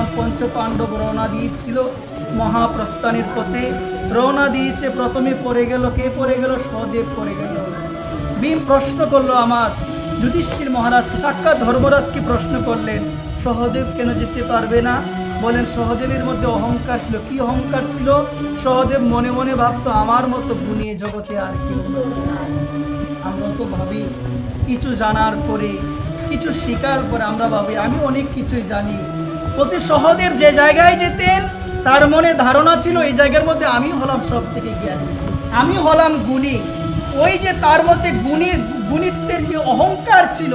যেমন পঞ্চপাণ্ডব রওনা দিয়েছিল মহাপ্রস্থানের পথে, রওনা দিয়েছে, প্রথমে পড়ে গেল, কে পড়ে গেল? সহদেব পড়ে গেল। ভীম প্রশ্ন করলো আমার যুধিষ্ঠির মহারাজকে, সাক্ষাৎ ধর্মরাজকে প্রশ্ন করলেন, সহদেব কেন যেতে পারবে না? বলেন সহদেবের মধ্যে অহংকার ছিল। কি অহংকার ছিল? সহদেব মনে মনে ভাবতো আমার মতো গুণী জগতে আর কেউ নেই। আমরা তো ভাবি কিছু জানার পরে, কিছু শিকার পরে আমরা ভাবি আমি অনেক কিছুই জানি। বলছে সহদেব যে জায়গায় যেতেন তার মনে ধারণা ছিল এই জায়গার মধ্যে আমি হলাম সব থেকে জ্ঞানী, আমি হলাম গুণী। ওই যে তার মধ্যে গুণিত্বের যে অহংকার ছিল,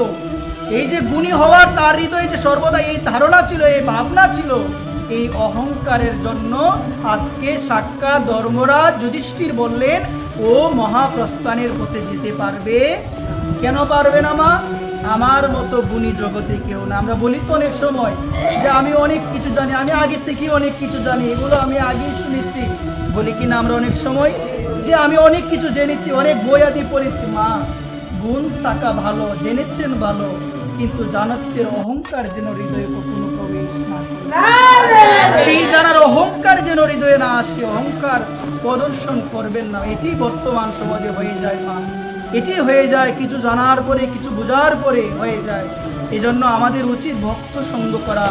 এই যে গুণী হওয়ার তার হৃদয়ে যে সর্বদা এই ধারণা ছিল, এই ভাবনা ছিল, এই অহংকারের জন্য আজকে সাক্ষাৎ ধর্মরাজ যুধিষ্ঠির বললেন ও মহাপ্রস্থানের পথে যেতে পারবে। কেন পারবে না মা? আমার মতো গুণী জগতে কেউ না। আমরা বলি তো অনেক সময় যে আমি অনেক কিছু জানি, আমি আগে থেকে অনেক কিছু জানি, এগুলো আমি আগেই শুনেছি। বলি কিনা আমরা অনেক সময় যে আমি অনেক কিছু জেনেছি, অনেক বই আদি পড়েছি। মা, গুণ থাকা ভালো, জেনেছেন ভালো, কিন্তু জানাত্বের অহংকার যেন হৃদয়ে কখনো প্রবেশ না করে। সেই জানার অহংকার যেন হৃদয়ে না আসে, অহংকার প্রদর্শন করবেন না। এটি বর্তমান সমাজে হয়ে যায় মা, এটি হয়ে যায় কিছু জানার পরে, কিছু বোঝার পরে হয়ে যায়। এই জন্য আমাদের উচিত ভক্ত সঙ্গ করা।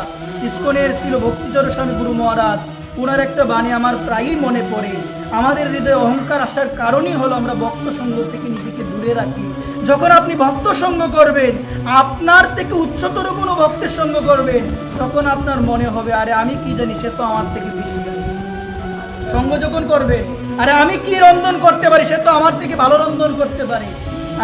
ইস্কনের ছিল ভক্তিচর স্বামী গুরু মহারাজ, ওনার একটা বাণী আমার প্রায়ই মনে পড়ে। আমাদের হৃদয়ে অহংকার আসার কারণই হলো আমরা ভক্ত সঙ্গ থেকে নিজেকে দূরে রাখি। যখন আপনি ভক্ত সঙ্গ করবেন, আপনার থেকে উচ্চতর কোনো ভক্তের সঙ্গ করবেন, তখন আপনার মনে হবে আরে আমি কি জানি, সে তো আমার থেকে বেশি জানে। সঙ্গ যখন করবেন, আরে আমি কি রন্ধন করতে পারি, সে তো আমার থেকে ভালো রন্ধন করতে পারে।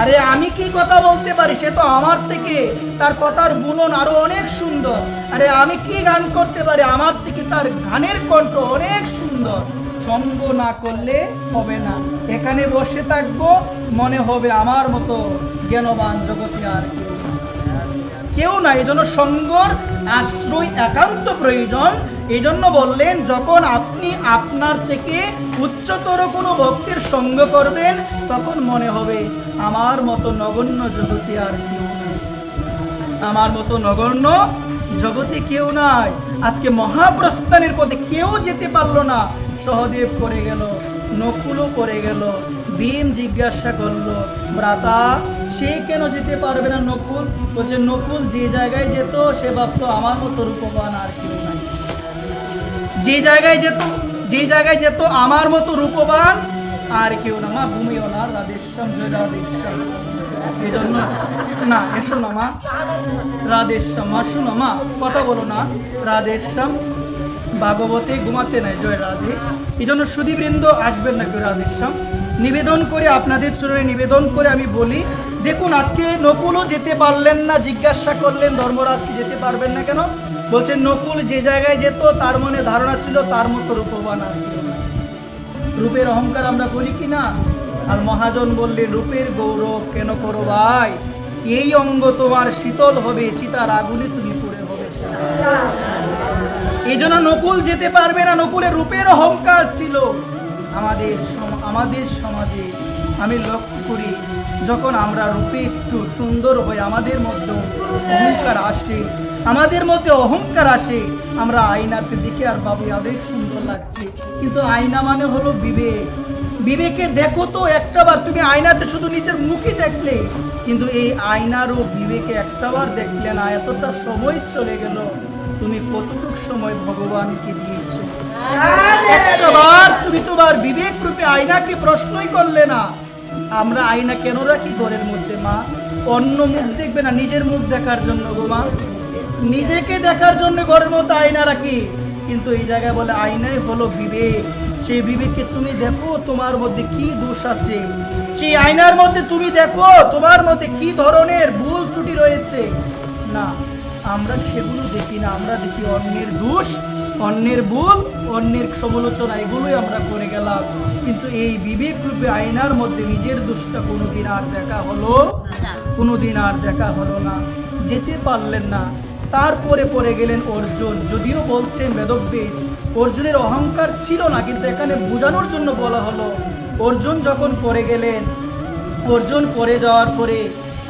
আরে আমি কি কথা বলতে পারি, সে তো আমার থেকে, তার কথার বুনন আরো অনেক সুন্দর। আরে আমি কি গান করতে পারি, আমার থেকে তার গানের কণ্ঠ অনেক সুন্দর। সঙ্গ না করলে হবে না। এখানে বসে থাকবো, মনে হবে আমার মতো জ্ঞানবান জগতে আর কেউ না। এই জন্য সঙ্গর আশ্রয় একান্ত প্রয়োজন। এই জন্য বললেন যখন আপনি আপনার থেকে উচ্চতর কোনো ভক্তের সঙ্গ করবেন, তখন মনে হবে আমার মতো নগণ্য জগতে আর কেউ নেই, আমার মতো নগণ্য জগতে কেউ নাই। আজকে মহাপ্রস্থানের পথে কেউ যেতে পারলো না। সহদেব পড়ে গেল, নকুলও পড়ে গেল। ভীম জিজ্ঞাসা করলো ভ্রাতা সে কেন যেতে পারবে না? নকুল বলছে নকুল যে জায়গায় যেত সে ভাবতো আমার মতো রূপবান আর কেউ নাই। যে জায়গায় যেত আমার মতো রূপবান আর কেউ না। মা ঘুমিও না, রাধেশ্যাম জয় রাধেশ্যাম। এই জন্য না, এসো না মা, রাধেশ্যাম। মা শুনো মা, কথা বলো না, রাধেশ্যাম। ভাগবতে ঘুমাতে নাই, জয় রাধে। এই জন্য সুধীবৃন্দ আসবেন না কেউ, রাধেশ্যাম। নিবেদন করে, আপনাদের চরণে নিবেদন করে আমি বলি, দেখুন আজকে নকুলও যেতে পারলেন না। জিজ্ঞাসা করলেন ধর্মরাজকে যেতে পারবেন না কেন? বলছেন নকুল যে জায়গায় যেত তার মনে ধারণা ছিল তার মতো রূপবান আর কেউ না। রূপের অহংকার আমরা করি কি না? আর মহাজন বললেন রূপের গৌরব কেন করো ভাই, এই অঙ্গ তোমার শীতল হবে, চিতার আগুনে তুমি পড়ে হবে। এই জন্য নকুল যেতে পারবে না। নকুলের রূপের অহংকার ছিল। আমাদের সমাজে আমি লক্ষ্য করি যখন আমরা রূপে একটু সুন্দর হই, আমাদের মধ্যে অহংকার আসে, আমরা আয়নাতে দেখে আর ভাবি অনেক সুন্দর লাগছে, কিন্তু আয়না মানে হলো বিবেক। বিবেকে দেখো তো একটাবার, তুমি আয়নাতে শুধু নিজের মুখই দেখলে, কিন্তু এই আয়নারও বিবেকে একটাবার দেখলে না, এতটা সময় চলে গেল, তুমি কতটুক সময় ভগবানকে দিয়েছো? একটাবার তুমি তোমার বিবেক রূপে আয়নাকে প্রশ্নই করলে না। আমরা আয়না কেন রাখি ঘরের মধ্যে মা? অন্য মুখ দেখবে না, নিজের মুখ দেখার জন্য গো মা, নিজেকে দেখার জন্য ঘরের মধ্যে আয়না রাখি। কিন্তু এই জায়গায় বলে আয়নাই হলো বিবেক। সেই বিবেককে তুমি দেখো তোমার মধ্যে কি দোষ আছে, সেই আয়নার মধ্যে তুমি দেখো তোমার মধ্যে কি ধরনের ভুল ত্রুটি রয়েছে। না, আমরা সেগুলো দেখি না, আমরা দেখি অন্যের দোষ, অন্যের ভুল, অন্যের সমালোচনা, এগুলোই আমরা করে গেলাম। কিন্তু এই বিবেক রূপে আয়নার মধ্যে নিজের দোষটা কোনোদিন আর দেখা হলো না। যেতে পারলেন না। তারপরে পড়ে গেলেন অর্জুন। যদিও বলছেন বেদব্যাস অর্জুনের অহংকার ছিল না, কিন্তু এখানে বোঝানোর জন্য বলা হলো। অর্জুন যখন পড়ে গেলেন, অর্জুন পড়ে যাওয়ার পরে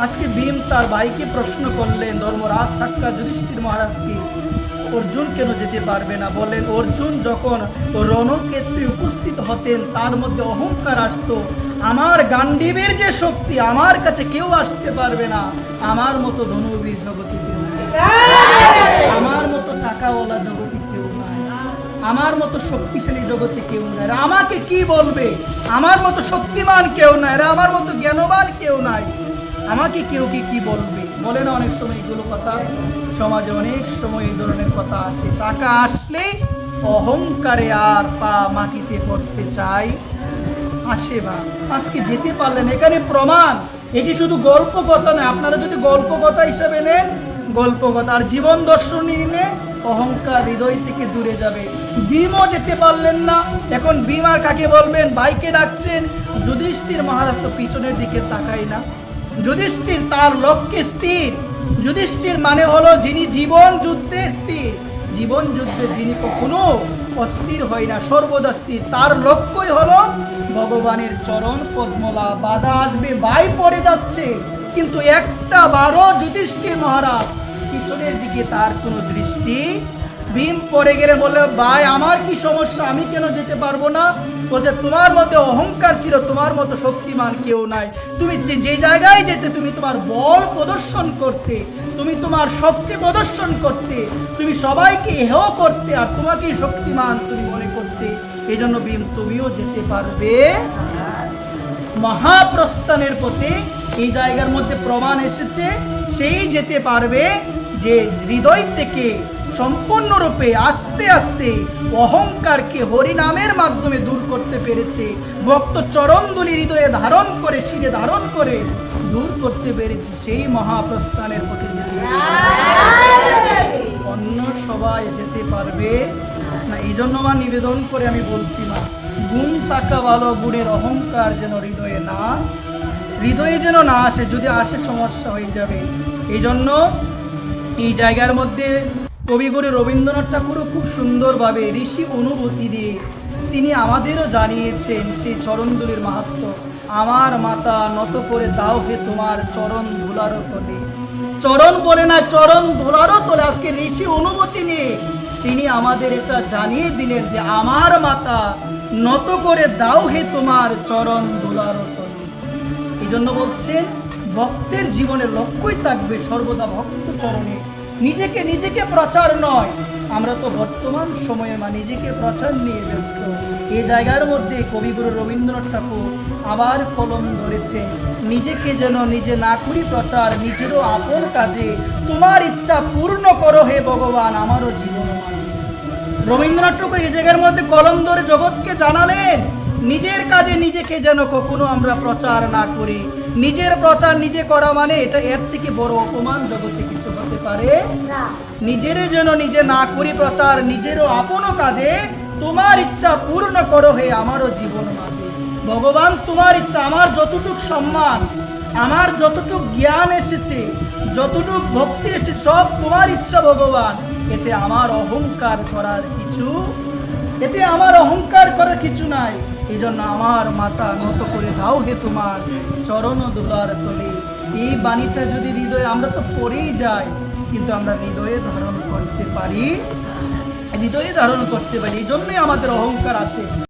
আজকে ভীম তার ভাইকে প্রশ্ন করলেন, ধর্মরাজ সাক্ষাৎ যুধিষ্ঠির মহারাজকে, অর্জুন কেন যেতে পারবে না? বলেন, অর্জুন যখন রণক্ষেত্রে উপস্থিত হতেন তার মধ্যে অহংকার আসতো, আমার গান্ডীবের যে শক্তি আমার কাছে কেউ আসতে পারবে না, আমার মতো ধনুবীর জগতে কেউ নেই, আমার মতো টাকাওয়ালা জগতে কেউ নাই, আমার মতো শক্তিশালী জগতে কেউ নাই, আমাকে কি বলবে? আমার মতো শক্তিমান কেউ নাই, আমার মতো জ্ঞানবান কেউ নাই, আমাকে কেউ কি বলবে? বলে না অনেক সময় এগুলো কথা, সমাজে অনেক সময় এই ধরনের কথা আসে। টাকা আসলে অহংকারে আর পা মাটিতে পড়তে চাই আসে বা আজকে যেতে পারলেন, এখানে প্রমাণ। এটি শুধু গল্প কথা নয়, আপনারা যদি গল্প কথা হিসাবে নেন গল্প কথা, আর জীবন দর্শন নিলে অহংকার হৃদয় থেকে দূরে যাবে। ভীমও যেতে পারলেন না, এখন ভীম আর কাকে বলবেন? ভাইকে ডাকছেন। যুধিষ্ঠির মহারাজ তো পিছনের দিকে তাকায় না, যুধিষ্ঠির তার লক্ষ্যে স্থির। যুধিষ্ঠির মানে হলো যিনি জীবন যুদ্ধে স্থির, জীবন যুদ্ধে যিনি কখনো অস্থির হয় না, সর্বদা স্থির। তার লক্ষ্যই হলো ভগবানের চরণ পদ্মলা। বাধা আসবে, ভাই পড়ে যাচ্ছে, কিন্তু একটা বারও যুধিষ্ঠির মহারাজ পিছনের দিকে তার কোনো দৃষ্টি। ভীম পড়ে গেলে বললে, ভাই আমার কি সমস্যা, আমি কেন যেতে পারবো না? বলছে, তোমার মধ্যে অহংকার ছিল, তোমার মতো শক্তিমান কেউ নাই। তুমি যে জায়গায় যেতে তুমি তোমার বল প্রদর্শন করতে, তুমি তোমার শক্তি প্রদর্শন করতে, তুমি সবাইকে হেয় করতে, আর তোমাকেই শক্তিমান তুমি মনে করতে। এই জন্য ভীম তুমিও যেতে পারবে মহাপ্রস্থানের পথে। এই জায়গার মধ্যে প্রমাণ এসেছে, সেই যেতে পারবে যে হৃদয় থেকে সম্পূর্ণরূপে আস্তে আস্তে অহংকারকে হরিনামের মাধ্যমে দূর করতে পেরেছে। ভক্ত চরণধুলি হৃদয়ে ধারণ করে, শিরে ধারণ করে দূর করতে পেরেছে, সেই মহাপ্রস্থানের পথে যেতে অন্য সবাই যেতে পারবে না। এই জন্য মা নিবেদন করে আমি বলছি, মা গুণ থাকা ভালো, গুণের অহংকার যেন হৃদয়ে যেন না আসে, যদি আসে সমস্যা হয়ে যাবে। এই জন্য এই জায়গার মধ্যে কবিগুরু রবীন্দ্রনাথ ঠাকুরও খুব সুন্দরভাবে ঋষি অনুভূতি দিয়ে তিনি আমাদেরও জানিয়েছেন সেই চরণধুলির মাহাত্ম্য। আমার মাতা নত করে দাও হে তোমার চরণ ধুলারও তলে, চরণ বলে না, চরণ ধুলারও তলে। আজকে ঋষি অনুভূতি নিয়ে তিনি আমাদের এটা জানিয়ে দিলেন যে আমার মাতা নত করে দাও হে তোমার চরণ ধুলারও তলে। এই জন্য বলছেন ভক্তের জীবনে লক্ষ্যই থাকবে সর্বদা ভক্ত চরণে, নিজেকে প্রচার নয়। আমরা তো বর্তমান সময়ে নিজেকে প্রচার নিয়ে ব্যস্ত। এই জায়গার মধ্যে কবিগুরু রবীন্দ্রনাথ ঠাকুর আবার কলম ধরেছেন, নিজেকে যেন নিজে না করি প্রচার, নিজেরও আপন কাজে তোমার ইচ্ছা পূর্ণ করো হে ভগবান আমারও জীবন। রবীন্দ্রনাথ ঠাকুর এই জায়গার মধ্যে কলম ধরে জগৎকে জানালেন, নিজের কাজে নিজেকে যেন কখনো আমরা প্রচার না করি। নিজের প্রচার নিজে করা মানে এটা এর থেকে বড় অপমান জগতে কিছু হতে পারে না। নিজের যেন নিজে না করি প্রচার, নিজেরও আপন কাজে তোমার ইচ্ছা পূর্ণ করো হে আমারও জীবন মাঝে। ভগবান তোমার ইচ্ছা, আমার যতটুক সম্মান, আমার যতটুক জ্ঞান এসেছে, যতটুক ভক্তি এসেছে, সব তোমার ইচ্ছা ভগবান। এতে আমার অহংকার করার কিছু নাই। এই জন্য আমার মাতা নত করে দাও হে তোমার চরণ ধুলার তলে। এই বাণীটা যদি হৃদয়ে, আমরা তো পড়েই যাই, কিন্তু আমরা হৃদয়ে ধারণ করতে পারি, এই জন্যই আমাদের অহংকার আসে।